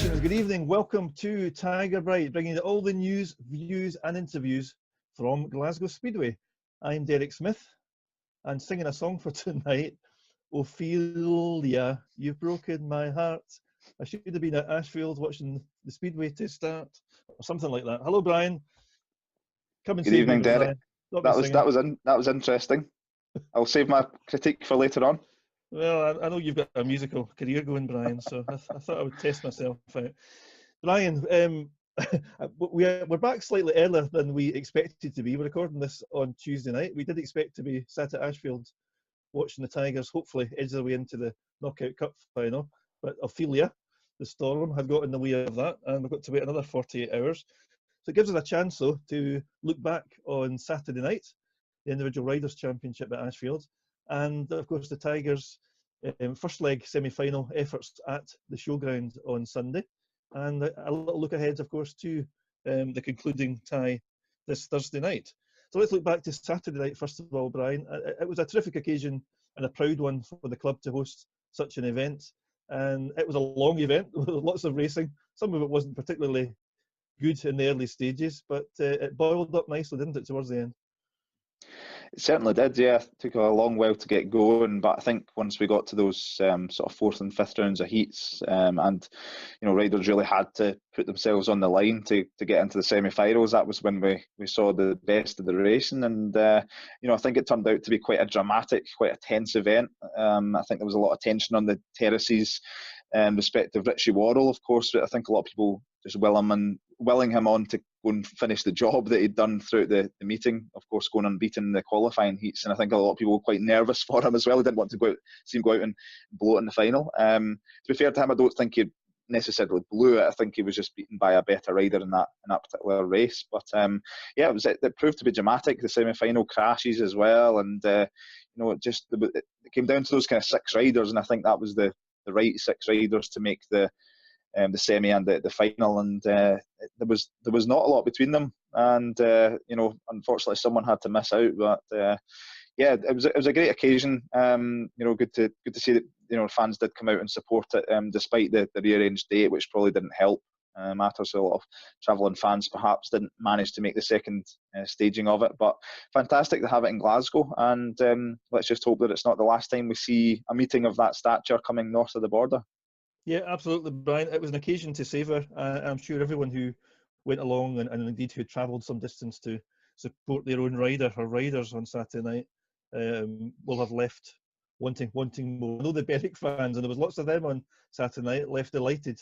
James, good evening. Welcome to TIGERBITE, bringing you all the news, views and interviews from Glasgow Speedway. I'm Derek Smith, and singing a song for tonight, Ophelia, You've Broken My Heart. I should have been at Ashfield watching the Speedway to start, or something like that. Hello, Brian. Come and Good evening, Derek. Brian. That was interesting. I'll save my critique for later on. Well, I know you've got a musical career going, Brian, so I thought I would test myself out. Brian, we're back slightly earlier than we expected to be. We're recording this on Tuesday night. We did expect to be sat at Ashfield watching the Tigers hopefully edge their way into the Knockout Cup final, but Ophelia, the storm, had got in the way of that, and we've got to wait another 48 hours. So it gives us a chance, though, to look back on Saturday night, the Individual Riders' Championship at Ashfield, and of course the Tigers' first leg semi-final efforts at the showground on Sunday, and a little look ahead, of course, to the concluding tie this Thursday night. So let's look back to Saturday night first of all, Brian. It was a terrific occasion and a proud one for the club to host such an event, and it was a long event with lots of racing. Some of it wasn't particularly good in the early stages, but it boiled up nicely, didn't it, towards the end? It certainly did, yeah. It took a long while to get going, but I think once we got to those sort of fourth and fifth rounds of heats, and riders really had to put themselves on the line to get into the semi-finals. That was when we saw the best of the racing, and I think it turned out to be quite a dramatic, quite a tense event. I think there was a lot of tension on the terraces, respective Richie Worrell, of course. But I think a lot of people just willing him on to go and finish the job that he'd done throughout the meeting, of course, going unbeaten in the qualifying heats. And I think a lot of people were quite nervous for him as well. He didn't want to see him go out and blow it in the final. To be fair to him, I don't think he necessarily blew it. I think he was just beaten by a better rider in that particular race. But it proved to be dramatic. The semi-final crashes as well, and it came down to those kind of six riders, and I think that was the right six riders to make the semi and the final, and there was not a lot between them, and unfortunately someone had to miss out, but it was a great occasion. Good to see that fans did come out and support it, despite the rearranged date, which probably didn't help matters. So a lot of travelling fans perhaps didn't manage to make the second staging of it, but fantastic to have it in Glasgow, and let's just hope that it's not the last time we see a meeting of that stature coming north of the border. Yeah, absolutely, Brian. It was an occasion to savour. I'm sure everyone who went along and indeed who travelled some distance to support their own rider or riders on Saturday night will have left wanting more. I know the Berwick fans, and there was lots of them on Saturday night, left delighted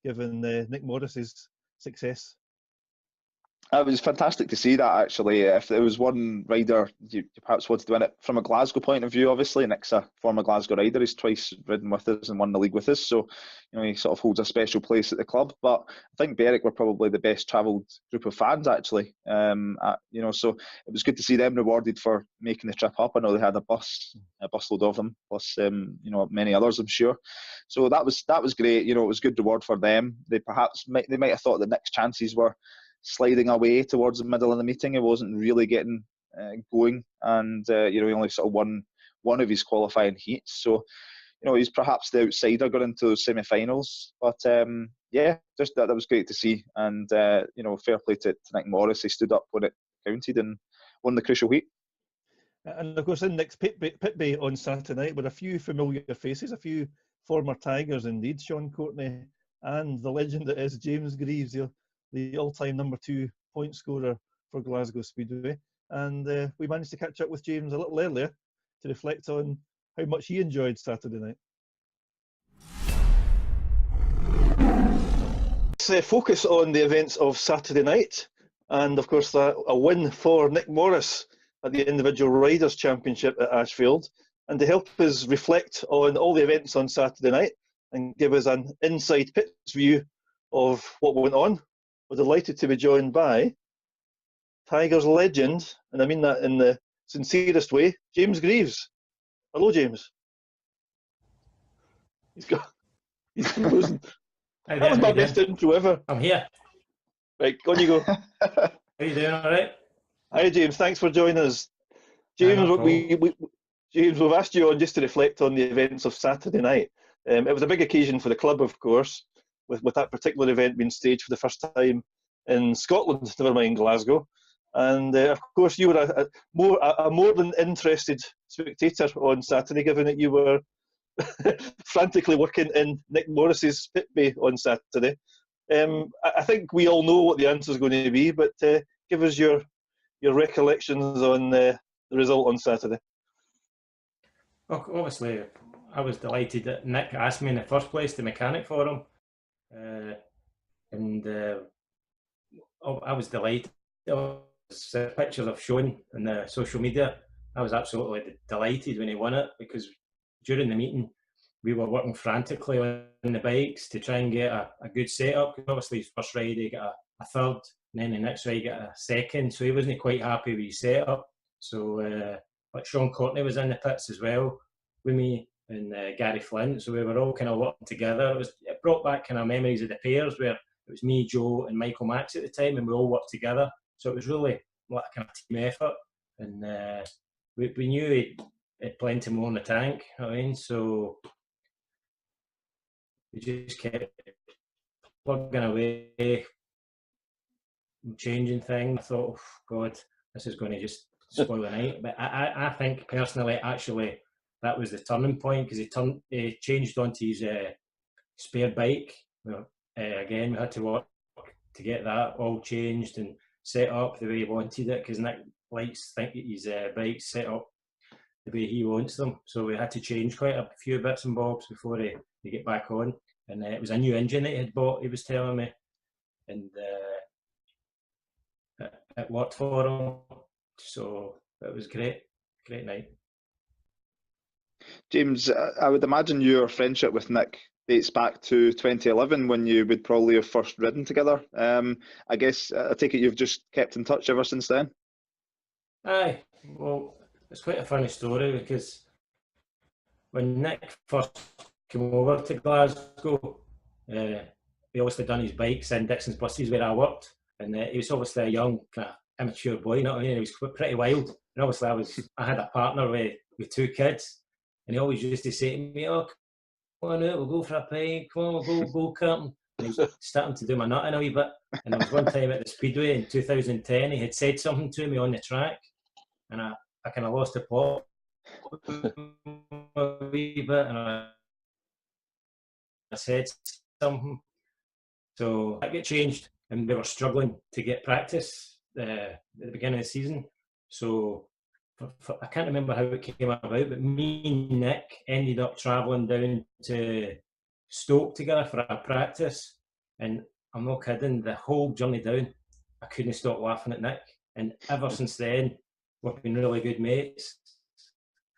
given Nick Morris's success. It was fantastic to see that, actually. If there was one rider you perhaps wanted to win it from a Glasgow point of view, obviously Nick's a former Glasgow rider. He's twice ridden with us and won the league with us, so he sort of holds a special place at the club. But I think Berwick were probably the best travelled group of fans, actually. So it was good to see them rewarded for making the trip up. I know they had a busload of them, plus many others, I'm sure. So that was great. It was good reward for them. They might have thought that Nick's chances were sliding away towards the middle of the meeting. He wasn't really getting going, and he only sort of won one of his qualifying heats. So he's perhaps the outsider going into those semi-finals. But just that was great to see, and fair play to Nick Morris. He stood up when it counted and won the crucial heat. And of course, in Nick's pit bay on Saturday night were a few familiar faces, a few former Tigers indeed. Sean Courtney and the legend that is James Grieves, the all-time number 2 point scorer for Glasgow Speedway. And we managed to catch up with James a little earlier to reflect on how much he enjoyed Saturday night. Let's focus on the events of Saturday night, and of course a win for Nick Morris at the Individual Riders' Championship at Ashfield. And to help us reflect on all the events on Saturday night and give us an inside pits view of what went on, we're delighted to be joined by Tigers legend, and I mean that in the sincerest way, James Grieves. Hello, James. He's frozen. That was my best intro ever. I'm here. Right, on you go. How you doing? All right. Hi, James. Thanks for joining us. James, James, we've asked you on just to reflect on the events of Saturday night. It was a big occasion for the club, of course. with that particular event being staged for the first time in Scotland, never mind Glasgow. And of course, you were a more than interested spectator on Saturday, given that you were frantically working in Nick Morris's pit bay on Saturday. I think we all know what the answer is going to be, but give us your recollections on the result on Saturday. Well, obviously, I was delighted that Nick asked me in the first place to mechanic for him, and I was delighted. Pictures I've shown on the social media, I was absolutely delighted when he won it, because during the meeting we were working frantically on the bikes to try and get a good setup. Obviously, his first ride he got a third, and then the next ride he got a second, so he wasn't quite happy with his setup. So, but Sean Courtney was in the pits as well with me, and Gary Flint, so we were all kind of working together. It brought back kind of memories of the pairs where it was me, Joe, and Michael Max at the time, and we all worked together. So it was really like a kind of team effort, and we knew he had plenty more in the tank. You know what I mean, so we just kept plugging away, changing things. I thought, oh, God, this is going to just spoil the night. But I think personally, actually, that was the turning point, because he changed onto his spare bike. Again, we had to work to get that all changed and set up the way he wanted it, because Nick likes to think his bike's set up the way he wants them. So we had to change quite a few bits and bobs before he get back on. And it was a new engine that he had bought, he was telling me, and it worked for him. So it was great night. James, I would imagine your friendship with Nick dates back to 2011, when you would probably have first ridden together. I guess I take it you've just kept in touch ever since then? Aye, well, it's quite a funny story, because when Nick first came over to Glasgow, he obviously done his bikes in Dixon's buses where I worked, and he was obviously a young kind of immature boy, you know what I mean? He was pretty wild, and obviously I had a partner with two kids, and he always used to say to me, "Oh, come on out, we'll go for a pint, come on, we'll go karting." And he was starting to do my nut in a wee bit. And there was one time at the Speedway in 2010, he had said something to me on the track, and I kind of lost the plot a wee bit, and I said something. So that got changed, and we were struggling to get practice at the beginning of the season. So I can't remember how it came about, but me and Nick ended up travelling down to Stoke together for a practice, and I'm not kidding, the whole journey down I couldn't stop laughing at Nick, and ever since then we've been really good mates,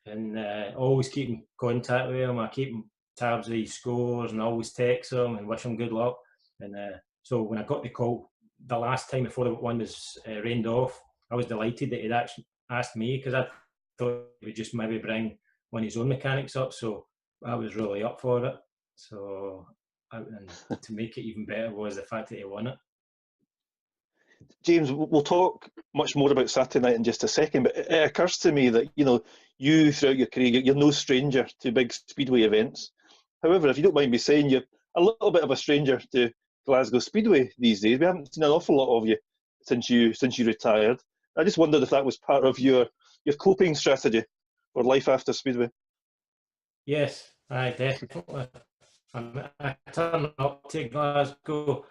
and always keep in contact with him. I keep tabs of his scores and always text him and wish him good luck. And so when I got the call the last time before the one was rained off, I was delighted that he'd actually asked me, because I thought he would just maybe bring one of his own mechanics up, so I was really up for it. So, and to make it even better was the fact that he won it. James, we'll talk much more about Saturday night in just a second, but it occurs to me that, you throughout your career, you're no stranger to big speedway events. However, if you don't mind me saying, you're a little bit of a stranger to Glasgow Speedway these days. We haven't seen an awful lot of you since you retired. I just wondered if that was part of your coping strategy for life after Speedway. Yes, I definitely. I turn up to Glasgow.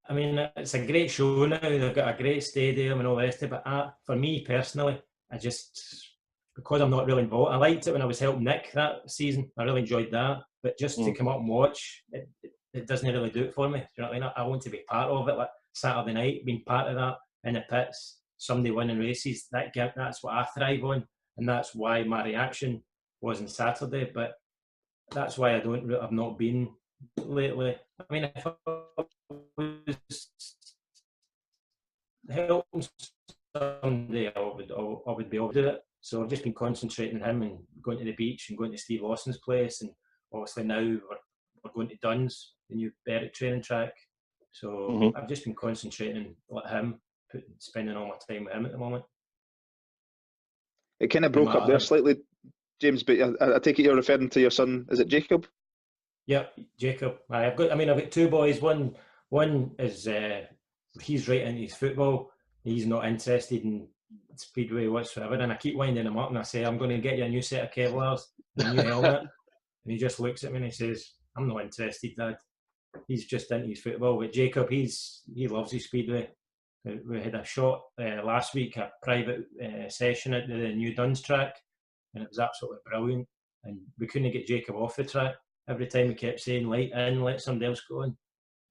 I mean, it's a great show now. They've got a great stadium and all the rest of it. But for me personally, because I'm not really involved, I liked it when I was helping Nick that season. I really enjoyed that. But just to come up and watch, it doesn't really do it for me. Do you know what I mean? I want to be part of it. Like Saturday night, being part of that in the pits, somebody winning races. That's what I thrive on, and that's why my reaction was on Saturday. But that's why I've not been lately. I mean, if I was helping someday, I would be able to do it. So I've just been concentrating on him and going to the beach and going to Steve Lawson's place, and obviously now we're going to Duns, the new Berwick training track. So I've just been concentrating on him, spending all my time with him at the moment. It kind of broke up there slightly, James, but I take it you're referring to your son, is it Jacob? Yep, Jacob. I've got two boys. One is he's right into his football. He's not interested in speedway whatsoever. And I keep winding him up and I say, I'm going to get you a new set of Kevlars and a new helmet. And he just looks at me and he says, I'm not interested, Dad. He's just into his football. But Jacob, he loves his speedway. We had a shot last week, a private session at the new Duns track, and it was absolutely brilliant. And we couldn't get Jacob off the track. Every time we kept saying, light in, let somebody else go in.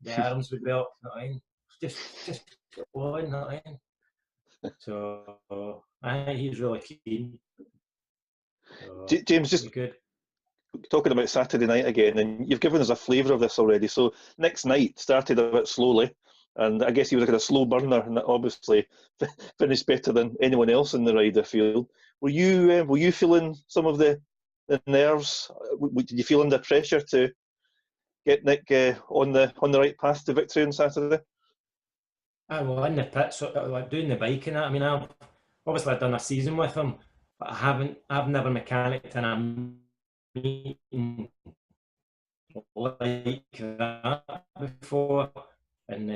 The arms would be up, not in. Just go in, not in. So I think he's really keen. So, James, just good. Talking about Saturday night again, and you've given us a flavour of this already. So next night started a bit slowly, and I guess he was a kind of slow burner, and that obviously finished better than anyone else in the rider field. Were you feeling some of the nerves? Did you feel under pressure to get Nick on the right path to victory on Saturday? Well, in the pit, so, like doing the bike and that. I mean, I've done a season with him, but I've never mechanicked in a meeting like that before. And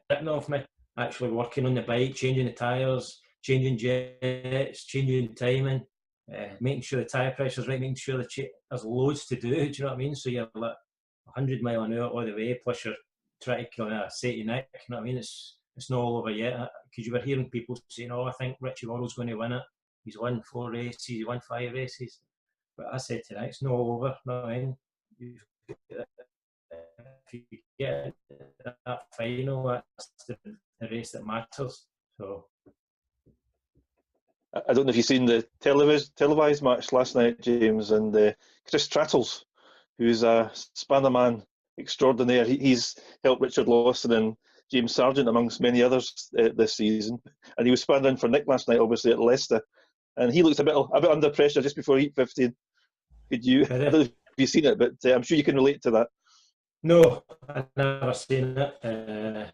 ripping off me, actually working on the bike, changing the tyres, changing jets, changing timing, making sure the tyre pressure's right, making sure there's loads to do. Do you know what I mean? So you're like 100 mile an hour all the way, plus you're trying to kind of say to Nick, you know what I mean? It's not all over yet, because you were hearing people saying, "Oh, I think Richie Worrell's going to win it. He's won 4 races, he won 5 races." But I said to Nick, it's not all over. No, I mean, if you get that final, that's the race that matters. So I don't know if you've seen the televised match last night, James, and Chris Trattles, who's a Spannerman extraordinaire. He's helped Richard Lawson and James Sargent amongst many others this season, and he was spanning in for Nick last night, obviously at Leicester, and he looked a bit under pressure just before heat 15. Could you? I don't know if you've seen it, but I'm sure you can relate to that. No, I've never seen it.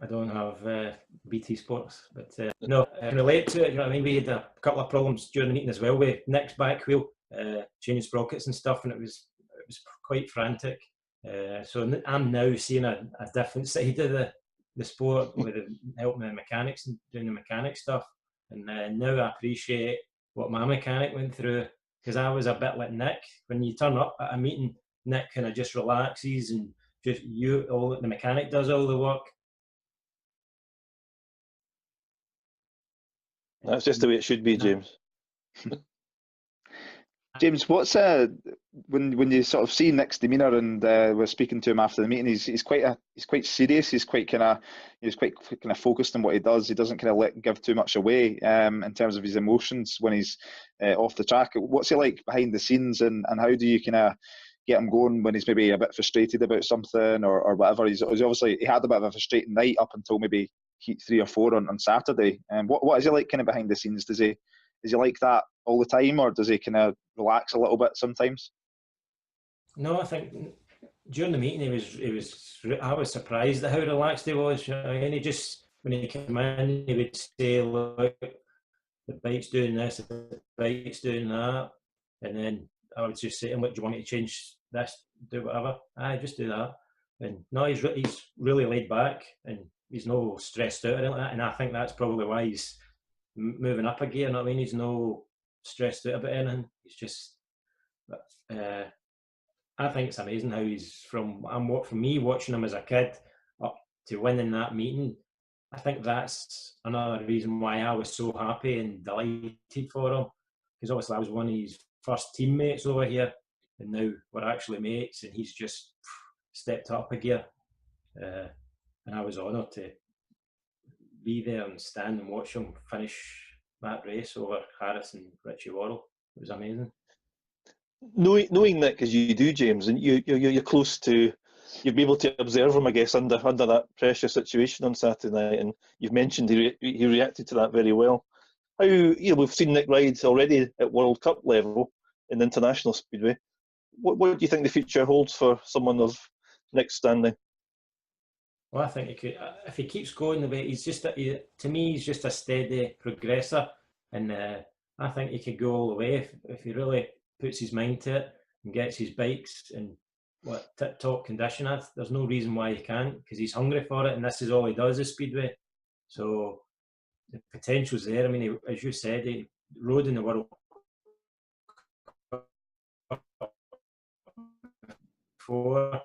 I don't have BT Sports, but no, I can relate to it. You know what I mean? We had a couple of problems during the meeting as well with Nick's back wheel, changing sprockets and stuff, and it was quite frantic. So I'm now seeing a different side of the sport with helping the mechanics and doing the mechanic stuff. And now I appreciate what my mechanic went through, because I was a bit like Nick. When you turn up at a meeting, Nick kind of just relaxes and just the mechanic does all the work. That's just the way it should be, James. James, what's when you sort of see Nick's demeanour, and we're speaking to him after the meeting, he's quite serious. He's quite kind of focused on what he does. He doesn't kind of give too much away in terms of his emotions when he's off the track. What's he like behind the scenes, and how do you kind of get him going when he's maybe a bit frustrated about something or whatever? He had a bit of a frustrating night up until maybe heat 3 or 4 on Saturday. And what is he like kind of behind the scenes? Is he like that all the time, or does he kind of relax a little bit sometimes? No, I think during the meeting I was surprised at how relaxed he was. You know, and he just, when he came in, he would say, "Look, the bike's doing this, the bike's doing that," and then I would just say to him, "What do you want me to change this? Do whatever." I just do that. And no, he's really laid back, and he's no stressed out or anything like that. And I think that's probably why he's moving up a gear. You know what I mean? He's no stressed out about anything. He's just. I think it's amazing how he's from me watching him as a kid up to winning that meeting. I think that's another reason why I was so happy and delighted for him, because obviously I was one of his first teammates over here, and now we're actually mates, and he's just stepped up a gear, and I was honoured to be there and stand and watch him finish that race over Harris and Richie Worrell. It was amazing. Knowing Nick as you do, James, and you're close to, you've been able to observe him, I guess, under that pressure situation on Saturday night, and you've mentioned he reacted to that very well. How, we've seen Nick ride already at World Cup level in international speedway. What do you think the future holds for someone of Nick's standing? Well, I think he could, if he keeps going the way he's just, to me, he's just a steady progressor, and I think he could go all the way if he really puts his mind to it and gets his bikes in tip-top condition. There's no reason why he can't, because he's hungry for it, and this is all he does is speedway. So the potential's there. I mean, as you said, he rode in the World Cup before.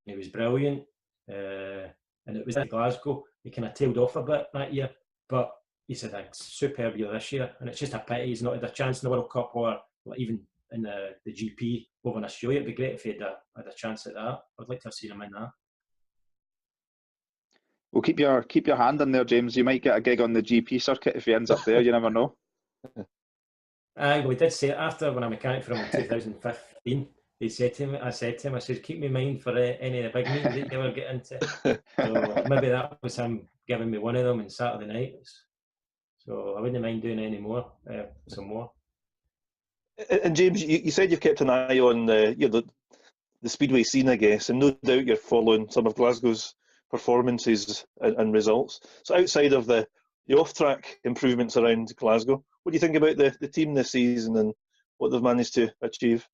He was brilliant, and it was at Glasgow. He kind of tailed off a bit that year, but he's had a superb year this year, and it's just a pity he's not had a chance in the World Cup or even in the GP over in Australia. It'd be great if he had a chance at that. I'd like to have seen him in that. Well, keep your hand in there, James. You might get a gig on the GP circuit if he ends up there. You never know. We did say it after when I mechanic for him in 2015. I said to him, I said, keep me in mind for any of the big meetings that you ever get into. So maybe that was him giving me one of them on Saturday night. So I wouldn't mind doing any more, some more. And James, you said you've kept an eye on the speedway scene, I guess, and no doubt you're following some of Glasgow's performances and results. So outside of the off-track improvements around Glasgow, what do you think about the team this season and what they've managed to achieve?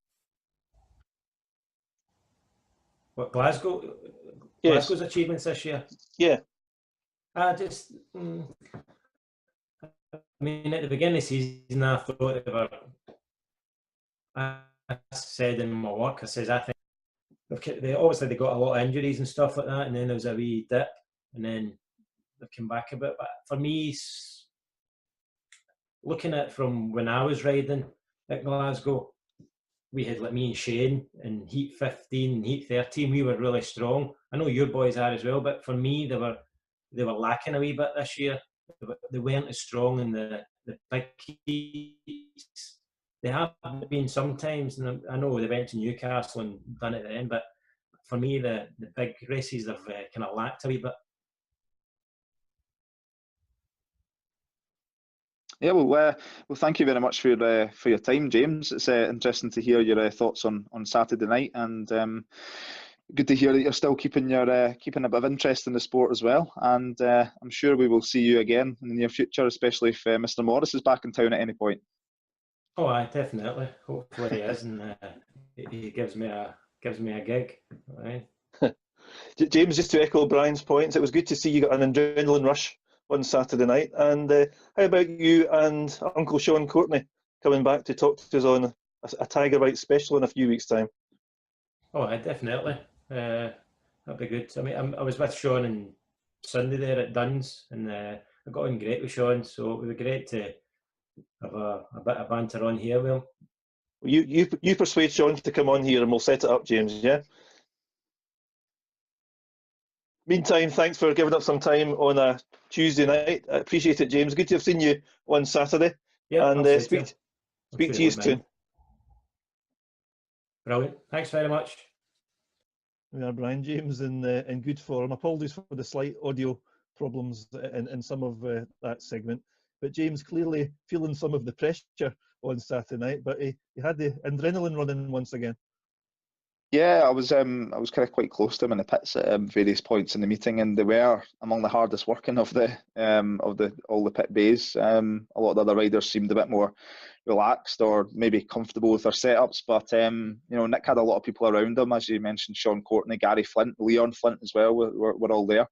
What, Glasgow's achievements this year? Yeah. I mean, at the beginning of the season, I thought I said in my work, I think they obviously got a lot of injuries and stuff like that, and then there was a wee dip, and then they've come back a bit. But for me, looking at from when I was riding at Glasgow, we had like me and Shane in Heat 15 and Heat 13. We were really strong. I know your boys are as well, but for me, they were lacking a wee bit this year. They weren't as strong in the big heats. They have been sometimes, and I know they went to Newcastle and done it then, but for me, the big races they've kind of lacked a wee bit. Yeah, well, thank you very much for your time, James. It's interesting to hear your thoughts on Saturday night, and good to hear that you're still keeping a bit of interest in the sport as well. And I'm sure we will see you again in the near future, especially if Mr. Morris is back in town at any point. Oh, aye, definitely. Hopefully he is, and he gives me a gig. Right. James, just to echo Brian's points, it was good to see you got an adrenaline rush on Saturday night. And how about you and Uncle Sean Courtney coming back to talk to us on a TIGERBITE special in a few weeks' time? Oh, definitely. That'd be good. I mean, I was with Sean on Sunday there at Dunn's, and I got on great with Sean, so it would be great to have a bit of banter on here with him. You persuade Sean to come on here and we'll set it up, James, yeah? Meantime, thanks for giving up some time on a Tuesday night. I appreciate it, James. Good to have seen you on Saturday. Yeah, and speak to you soon. Brilliant. Thanks very much. We are Brian, James in good form. Apologies for the slight audio problems in some of that segment. But James clearly feeling some of the pressure on Saturday night, but he had the adrenaline running once again. Yeah, I was kind of quite close to him in the pits at various points in the meeting, and they were among the hardest working of all the pit bays. A lot of the other riders seemed a bit more relaxed or maybe comfortable with their setups, but Nick had a lot of people around him, as you mentioned, Sean Courtney, Gary Flint, Leon Flint as well were all there,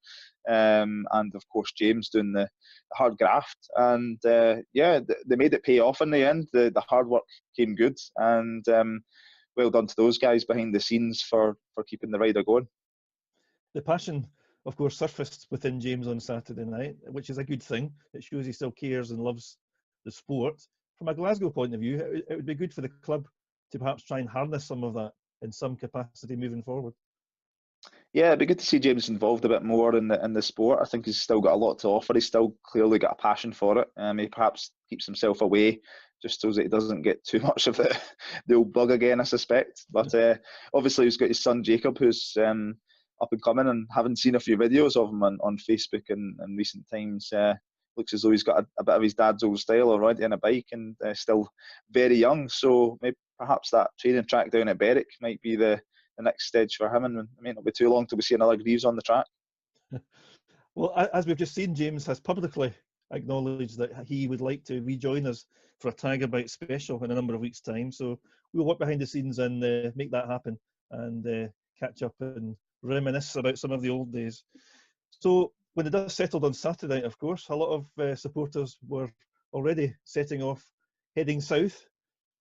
and of course James doing the hard graft, and they made it pay off in the end. The hard work came good, and well done to those guys behind the scenes for keeping the rider going. The passion, of course, surfaced within James on Saturday night, which is a good thing. It shows he still cares and loves the sport. From a Glasgow point of view, it would be good for the club to perhaps try and harness some of that in some capacity moving forward. Yeah, it'd be good to see James involved a bit more in the sport. I think he's still got a lot to offer. He's still clearly got a passion for it. He perhaps keeps himself away just so that he doesn't get too much of the old bug again, I suspect. But obviously he's got his son Jacob, who's up and coming, and having seen a few videos of him on Facebook in recent times, looks as though he's got a bit of his dad's old style already on a bike, and still very young. So maybe perhaps that training track down at Berwick might be the next stage for him, and it may not be too long till we see another Grieves on the track. Well, as we've just seen, James has publicly acknowledged that he would like to rejoin us for a TIGERBITE special in a number of weeks' time. So we'll work behind the scenes and make that happen and catch up and reminisce about some of the old days. So when the dust settled on Saturday night, of course, a lot of supporters were already setting off, heading south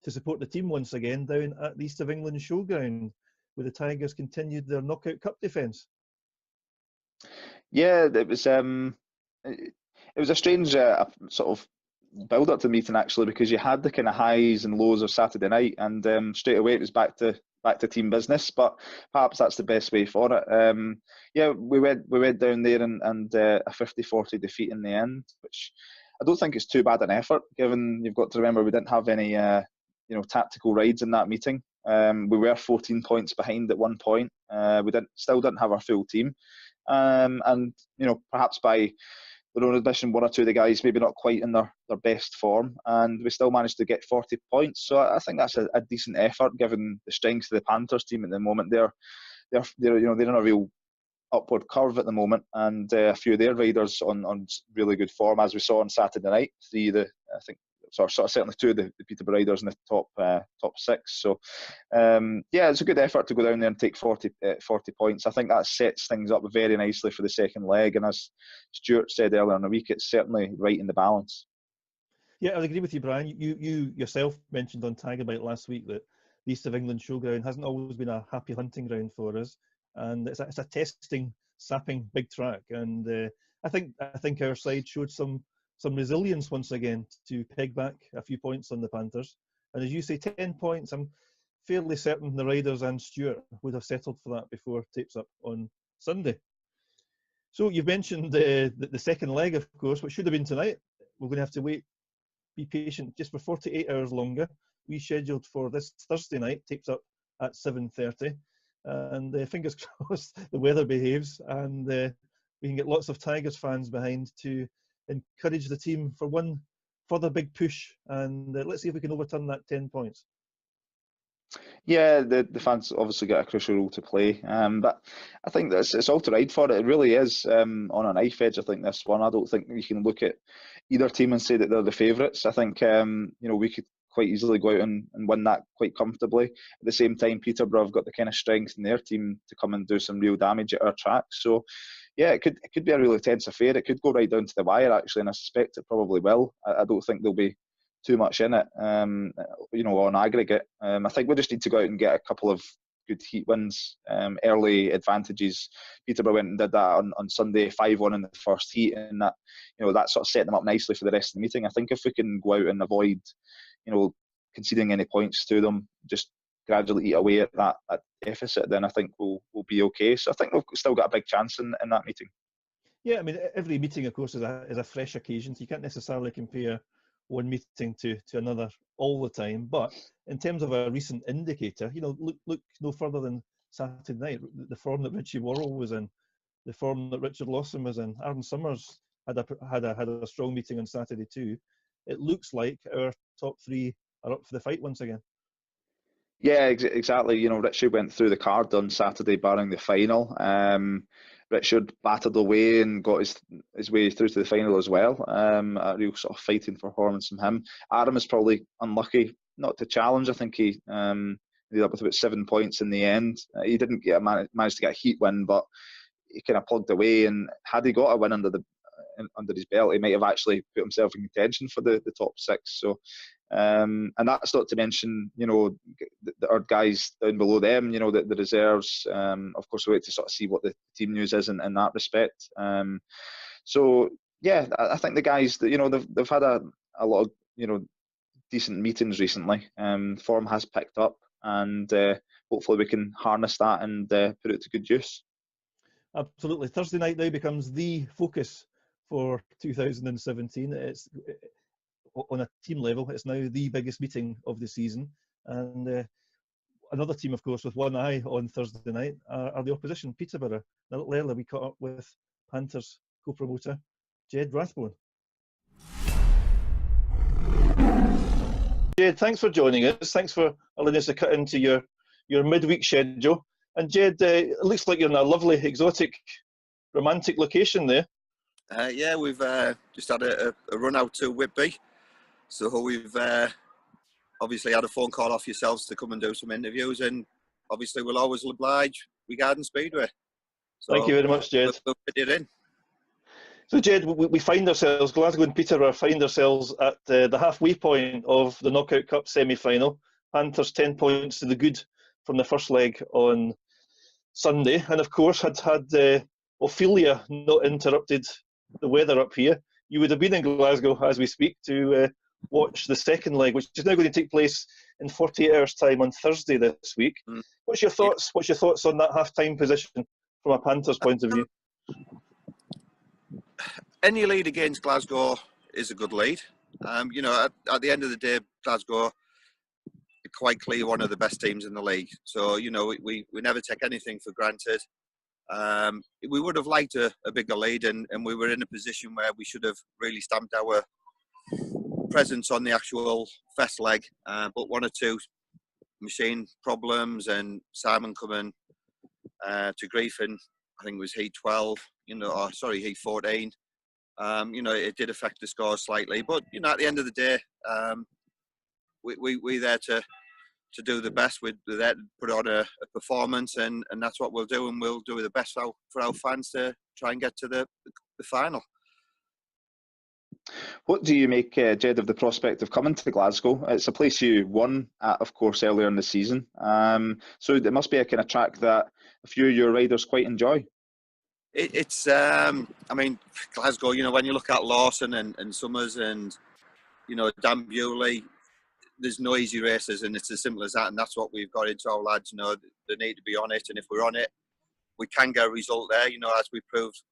to support the team once again down at the East of England showground, where the Tigers continued their knockout cup defence. Yeah, it was a strange sort of build up to the meeting actually, because you had the kind of highs and lows of Saturday night, and straight away it was back to team business. But perhaps that's the best way for it. Yeah, we went down there and a 50-40 defeat in the end, which I don't think is too bad an effort, given you've got to remember we didn't have any tactical rides in that meeting. We were 14 points behind at one point. We still didn't have our full team, and perhaps by their own admission, one or two of the guys maybe not quite in their best form, and we still managed to get 40 points. So I think that's a decent effort given the strength of the Panthers team at the moment. They're in a real upward curve at the moment, and a few of their riders on really good form, as we saw on Saturday night. Certainly two of the Peterborough riders in the top six. So it's a good effort to go down there and take 40 points. I think that sets things up very nicely for the second leg, and as Stuart said earlier in the week, it's certainly right in the balance. Yeah, I agree with you, Brian. You yourself mentioned on TIGERBITE last week that the East of England showground hasn't always been a happy hunting ground for us, and it's a testing, sapping big track. And I think our side showed some resilience once again to peg back a few points on the Panthers. And as you say, 10 points, I'm fairly certain the riders and Stuart would have settled for that before tapes up on Sunday. So you've mentioned the second leg, of course, which should have been tonight. We're going to have to wait, be patient just for 48 hours longer. We scheduled for this Thursday night, tapes up at 7:30. And fingers crossed the weather behaves and we can get lots of Tigers fans behind to encourage the team for one further big push, and let's see if we can overturn that 10 points. Yeah, the fans obviously get a crucial role to play, but I think it's all to ride for it. It really is on a knife edge. I think this one, I don't think you can look at either team and say that they're the favourites. I think we could quite easily go out and win that quite comfortably. At the same time, Peterborough have got the kind of strength in their team to come and do some real damage at our track. So yeah, it could be a really tense affair. It could go right down to the wire actually, and I suspect it probably will. I don't think there'll be too much in it, on aggregate. I think we just need to go out and get a couple of good heat wins, early advantages. Peterborough went and did that on Sunday, 5-1 in the first heat, and that sort of set them up nicely for the rest of the meeting. I think if we can go out and avoid, conceding any points to them, just gradually eat away at that deficit, then I think we'll be okay. So I think we've still got a big chance in that meeting. Yeah, I mean, every meeting, of course, is a fresh occasion, so you can't necessarily compare one meeting to another all the time. But in terms of a recent indicator, look no further than Saturday night. The form that Richie Worrell was in, the form that Richard Lawson was in, Aaron Summers had a strong meeting on Saturday too. It looks like our top three are up for the fight once again. Yeah, exactly. Richie went through the card on Saturday, barring the final. Richard battered away and got his way through to the final as well. A real sort of fighting performance from him. Adam is probably unlucky not to challenge. I think he ended up with about 7 points in the end. He didn't manage to get a heat win, but he kind of plugged away. And had he got a win under his belt, he might have actually put himself in contention for the top six. So, and that's not to mention, our guys down below them, the reserves. Of course, we wait to sort of see what the team news is in that respect. So, yeah, I think the guys, they've had a lot of, decent meetings recently. Form has picked up, and hopefully we can harness that and put it to good use. Absolutely. Thursday night now becomes the focus for 2017. It's on a team level, it's now the biggest meeting of the season. And another team, of course, with one eye on Thursday night are the opposition, Peterborough. Now, a little earlier, we caught up with Panthers co-promoter Ged Rathbone. Ged, thanks for joining us. Thanks for allowing us to cut into your midweek schedule. And Ged, it looks like you're in a lovely, exotic, romantic location there. Yeah, we've just had a run out to Whitby. So we've obviously had a phone call off yourselves to come and do some interviews, and obviously we'll always oblige regarding Speedway. So thank you very much, Ged. We'll fit it in. So, Ged, we find ourselves, Glasgow and Peterborough find ourselves at the halfway point of the Knockout Cup semi-final. Panthers 10 points to the good from the first leg on Sunday, and of course, had Ophelia not interrupted the weather up here, you would have been in Glasgow as we speak to watch the second leg, which is now going to take place in 48 hours' time on Thursday this week. What's your thoughts? What's your thoughts on that half-time position from a Panthers point of view? Any lead against Glasgow is a good lead. You know, at the end of the day, Glasgow are quite clearly one of the best teams in the league. So, you know, we never take anything for granted. We would have liked a bigger lead, and we were in a position where we should have really stamped our presence on the actual first leg. But one or two machine problems and Simon coming to grief in, I think it was heat 12, you know, or sorry, heat 14. You know, it did affect the score slightly. But, you know, at the end of the day, we're there to do the best. We're there to put on a performance, and that's what we'll do, and we'll do the best for our fans to try and get to the final. What do you make, Ged, of the prospect of coming to Glasgow? It's a place you won at, of course, earlier in the season. So it must be a kind of track that a few of your riders quite enjoy. It's I mean, Glasgow, you know, when you look at Lawson and Summers and, you know, Dan Bewley, there's no easy races, and it's as simple as that, and that's what we've got into our lads. You know, they need to be on it, and if we're on it, we can get a result there, you know, as we proved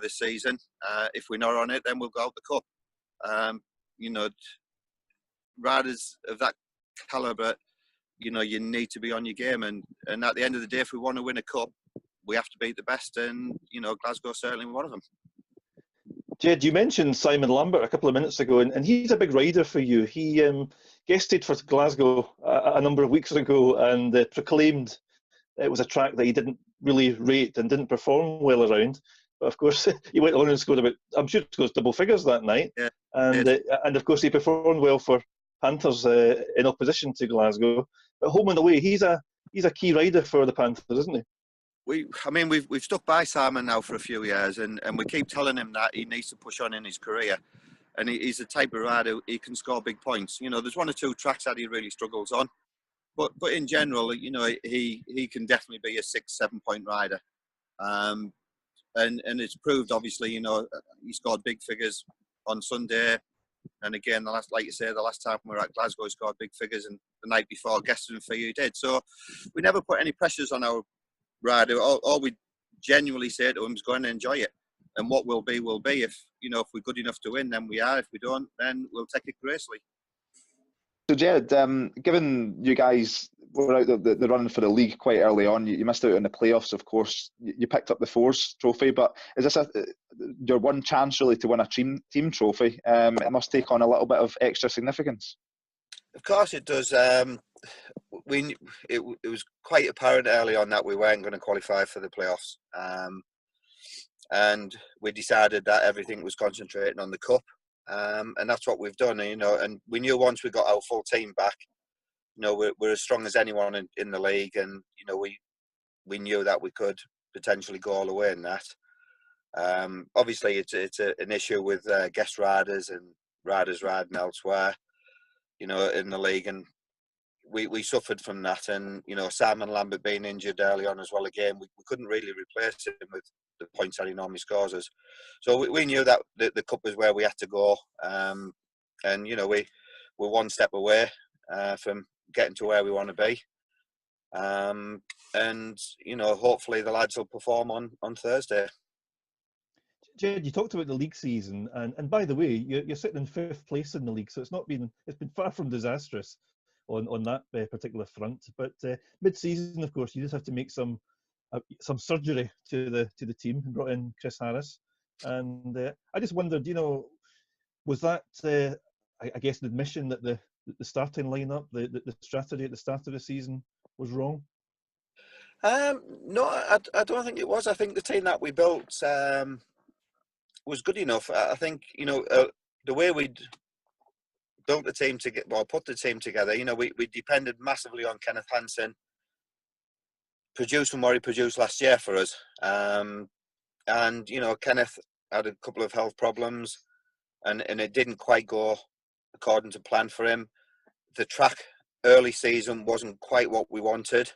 this season. If we're not on it, then we'll go out the cup. You know, riders of that calibre, you know, you need to be on your game, and at the end of the day, if we want to win a cup, we have to beat the best, and, you know, Glasgow's certainly one of them. Ged, you mentioned Simon Lambert a couple of minutes ago, and he's a big rider for you. He guested for Glasgow a number of weeks ago and proclaimed it was a track that he didn't really rate and didn't perform well around. But of course, he went on and scored I'm sure he scores double figures that night. Yeah, and of course, he performed well for Panthers in opposition to Glasgow. But home and away, he's a key rider for the Panthers, isn't he? We've stuck by Simon now for a few years, and we keep telling him that he needs to push on in his career, and he's the type of rider he can score big points. You know, there's one or two tracks that he really struggles on, but in general, you know, he can definitely be a 6-7 point rider, and it's proved, obviously. You know, he scored big figures on Sunday, and again, like you say, the last time we were at Glasgow, he scored big figures, and the night before, Gueston for you, he did. So we never put any pressures on our rider. All we genuinely say to him is go and enjoy it, and what will be will be. If, you know, if we're good enough to win, then we are. If we don't, then we'll take it gracefully. So, Ged, given you guys were out the running for the league quite early on, you missed out in the playoffs, of course. You picked up the Fours trophy, but is this your one chance really to win a team trophy? It must take on a little bit of extra significance. Of course it does. It was quite apparent early on that we weren't going to qualify for the playoffs, and we decided that everything was concentrating on the cup, and that's what we've done. You know, and we knew once we got our full team back, you know, we're as strong as anyone in the league, and, you know, we knew that we could potentially go all the way in that. Obviously, it's an issue with guest riders and riders riding elsewhere, you know, in the league, and we suffered from that. And, you know, Simon Lambert being injured early on as well, again, we couldn't really replace him with the points that he normally scores us. So we knew that the cup was where we had to go, and, you know, we're one step away from getting to where we want to be. And, you know, hopefully the lads will perform on Thursday. Ged, you talked about the league season, and by the way, you're sitting in 5th place in the league, so it's been far from disastrous on that particular front. But mid-season, of course, you just have to make some surgery to the team, and brought in Chris Harris, and I just wondered, you know, was that I guess an admission that the starting lineup, the strategy at the start of the season was wrong? No, I don't think it was. I think the team that we built was good enough. I think, you know, the way we'd built the team together, well, put the team together, you know, we depended massively on Kenneth Hansen producing what he produced last year for us. And, you know, Kenneth had a couple of health problems and it didn't quite go according to plan for him. The track early season wasn't quite what we wanted.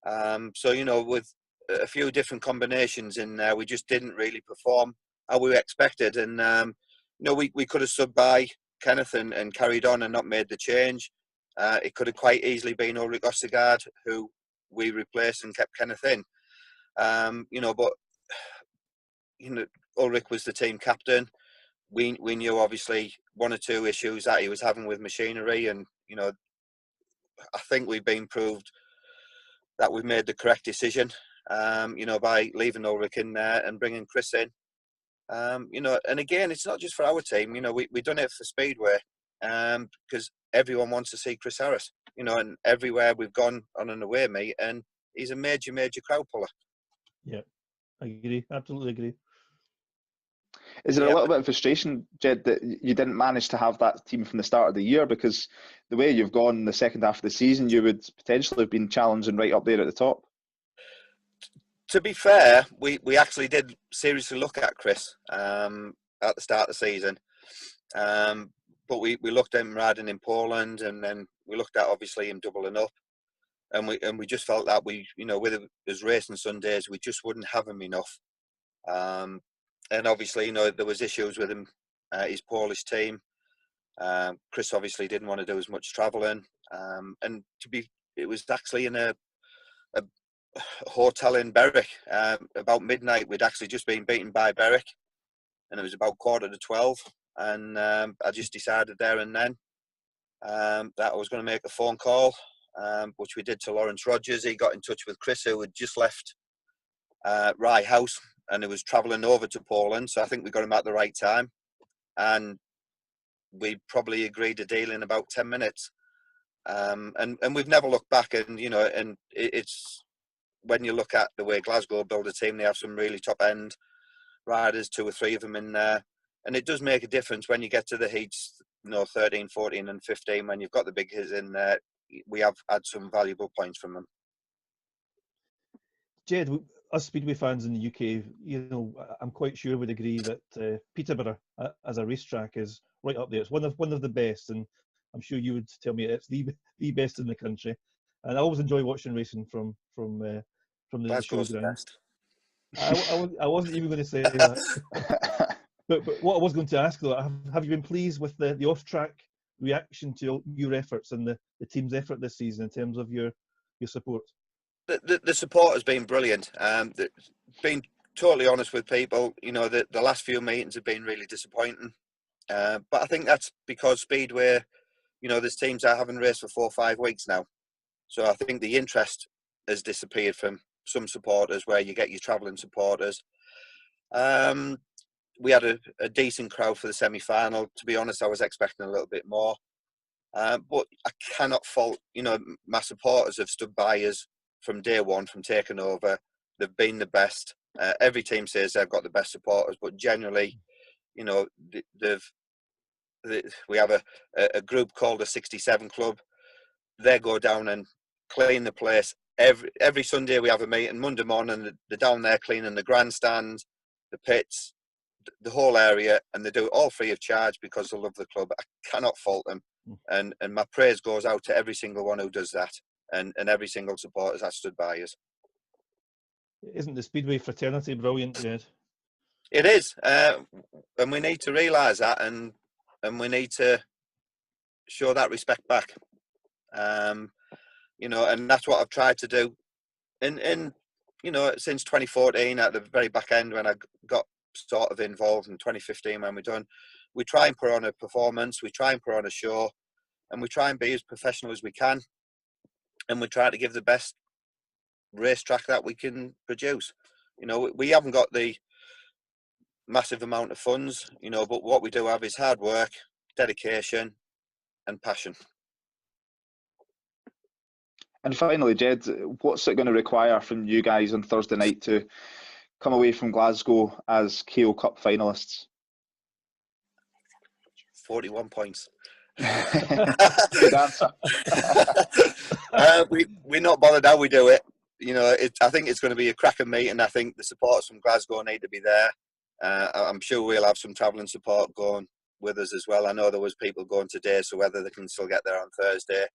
So, you know, with a few different combinations in there, we just didn't really perform how we expected. And, you know, we could have stood by Kenneth and carried on and not made the change. It could have quite easily been Ulrich Ostergaard, who we replaced and kept Kenneth in. You know, but, you know, Ulrich was the team captain. We knew, obviously, one or two issues that he was having with machinery. And, you know, I think we've been proved that we've made the correct decision, you know, by leaving Ulrich in there and bringing Chris in. You know, and again, it's not just for our team. You know, we've done it for Speedway because everyone wants to see Chris Harris. You know, and everywhere we've gone on an away meet, and he's a major crowd puller. Yeah, I agree. Absolutely agree. Is there a little bit of frustration, Ged, that you didn't manage to have that team from the start of the year? Because the way you've gone in the second half of the season, you would potentially have been challenging right up there at the top. To be fair, we actually did seriously look at Chris at the start of the season. But we looked at him riding in Poland, and then we looked at, obviously, him doubling up. And we just felt that you know, with his racing Sundays, we just wouldn't have him enough. And obviously, you know, there was issues with him, his Polish team. Chris obviously didn't want to do as much travelling. And it was actually in a hotel in Berwick. About midnight, we'd actually just been beaten by Berwick, and it was about 11:45. And I just decided there and then that I was going to make a phone call, which we did to Lawrence Rogers. He got in touch with Chris, who had just left Rye House, and he was travelling over to Poland. So I think we got him at the right time, and we probably agreed a deal in about 10 minutes. And we've never looked back. And, you know, and it's, when you look at the way Glasgow build a team, they have some really top end riders, 2 or 3 of them in there. And it does make a difference when you get to the heats, you know, 13, 14 and 15, when you've got the big hitters in there. We have had some valuable points from them. Ged, us Speedway fans in the UK, you know, I'm quite sure would agree that Peterborough as a racetrack is right up there. It's one of the best, and I'm sure you would tell me it's the best in the country. And I always enjoy watching racing from the showground. I wasn't even going to say that. But what I was going to ask, though, have you been pleased with the off-track reaction to your efforts and the team's effort this season in terms of your support? The support has been brilliant. Being totally honest with people, you know, the last few meetings have been really disappointing. But I think that's because Speedway, you know, there's teams that haven't raced for 4 or 5 weeks now. So I think the interest has disappeared from some supporters, where you get your travelling supporters. We had a decent crowd for the semi-final. To be honest, I was expecting a little bit more. But I cannot fault, you know, my supporters have stood by us from day one, from taking over. They've been the best. Every team says they've got the best supporters, but generally, you know, we have a group called the 67 Club. They go down and clean the place. Every Sunday we have a meeting. Monday morning, they're down there cleaning the grandstand, the pits, the whole area, and they do it all free of charge because they love the club. I cannot fault them. And my praise goes out to every single one who does that, and every single supporter that stood by us. Isn't the Speedway fraternity brilliant, Ged? It is, and we need to realise that, and we need to show that respect back. You know, and that's what I've tried to do. In you know, since 2014, at the very back end, when I got sort of involved in 2015 when we're done, we try and put on a performance, we try and put on a show, and we try and be as professional as we can, and we try to give the best racetrack that we can produce. You know, we haven't got the massive amount of funds, you know, but what we do have is hard work, dedication and passion. And finally, Ged, what's it going to require from you guys on Thursday night to come away from Glasgow as KO Cup finalists? 41 points. Good answer. We're not bothered how we do it. You know, I think it's going to be a cracking meet, and I think the supporters from Glasgow need to be there. I'm sure we'll have some travelling support going with us as well. I know there was people going today, so whether they can still get there on Thursday.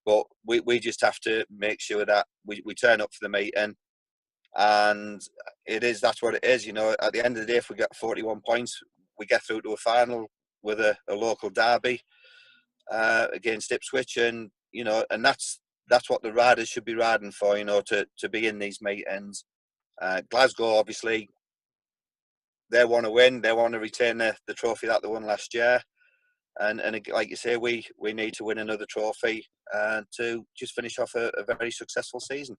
But we just have to make sure that we turn up for the meeting, and that's what it is. You know, at the end of the day, if we get 41 points, we get through to a final with a local derby against Ipswich, and you know, and that's what the riders should be riding for. You know, to be in these meetings. Glasgow, obviously, they want to win. They want to retain the trophy that they won last year. And like you say, we need to win another trophy to just finish off a very successful season.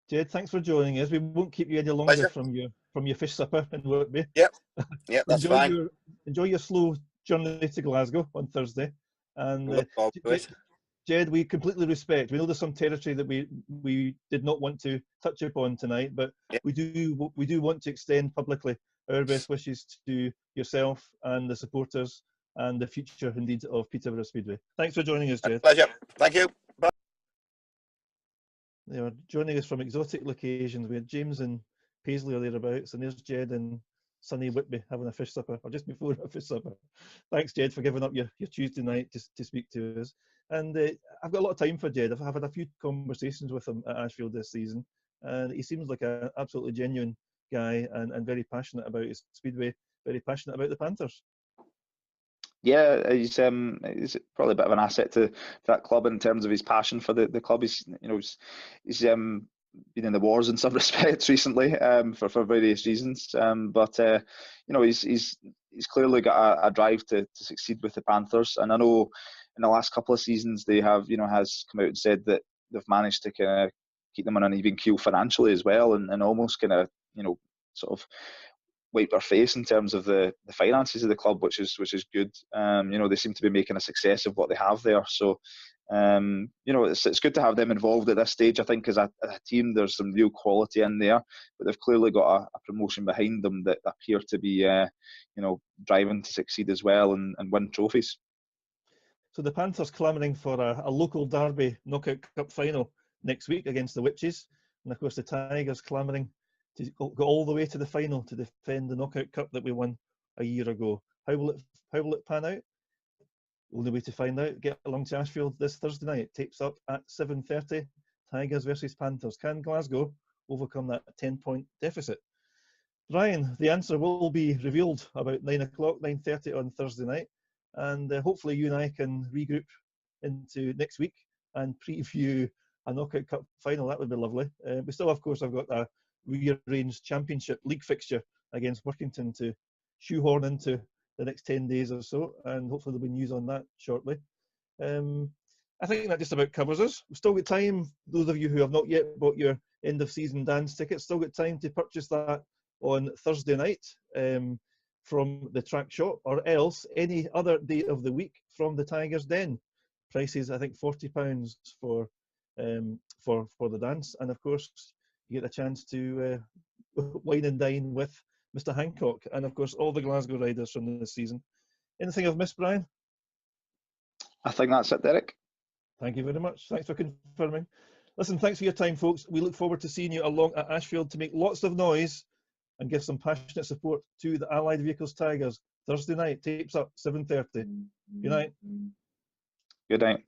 Jed, thanks for joining us. We won't keep you any longer Pleasure. from your fish supper in Whitby. Yep, that's fine. Enjoy your slow journey to Glasgow on Thursday. And Look forward to it. Jed, we completely respect. We know there's some territory that we did not want to touch upon tonight, but yep. we do want to extend publicly our best wishes to yourself and the supporters and the future, indeed, of Peterborough Speedway. Thanks for joining us, Jed. Pleasure. Thank you. Bye. They were joining us from exotic locations. We had James in Paisley or thereabouts, and there's Jed in sunny Whitby having a fish supper, or just before a fish supper. Thanks, Jed, for giving up your Tuesday night to speak to us. And I've got a lot of time for Jed. I've had a few conversations with him at Ashfield this season, and he seems like an absolutely genuine guy and very passionate about his speedway, very passionate about the Panthers. Yeah, he's probably a bit of an asset to that club in terms of his passion for the club. He's been in the wars in some respects recently for various reasons, but he's clearly got a drive to succeed with the Panthers. And I know in the last couple of seasons they have has come out and said that they've managed to kind of keep them on an even keel financially as well, and almost kind of sort of wipe their face in terms of the finances of the club, which is good. They seem to be making a success of what they have there. So, it's good to have them involved at this stage. I think as a team, there's some real quality in there, but they've clearly got a promotion behind them that appear to be, driving to succeed as well and win trophies. So the Panthers clamouring for a local derby knockout cup final next week against the Witches, and of course the Tigers clamouring to go all the way to the final to defend the knockout cup that we won a year ago. How will it pan out? Only way to find out. Get along to Ashfield this Thursday night. Tapes up at 7:30. Tigers versus Panthers. Can Glasgow overcome that 10-point deficit? Ryan, the answer will be revealed about 9 o'clock, 9:30 on Thursday night, and hopefully you and I can regroup into next week and preview a knockout cup final. That would be lovely. We still, of course, I've got a rearranged championship league fixture against Workington to shoehorn into the next 10 days or so, and hopefully there'll be news on that shortly. I think that just about covers us. We've still got time, those of you who have not yet bought your end of season dance tickets, still got time to purchase that on Thursday night from the track shop, or else any other day of the week from the Tigers Den. Prices, I think, £40 for the dance, and of course you get a chance to wine and dine with Mr. Hancock, and of course all the Glasgow riders from this season. Anything I've missed, Brian? I think that's it, Derek. Thank you very much. Thanks for confirming. Listen, thanks for your time, folks. We look forward to seeing you along at Ashfield to make lots of noise and give some passionate support to the Allied Vehicles Tigers. Thursday night, tapes up, 7:30. Good night. Good night.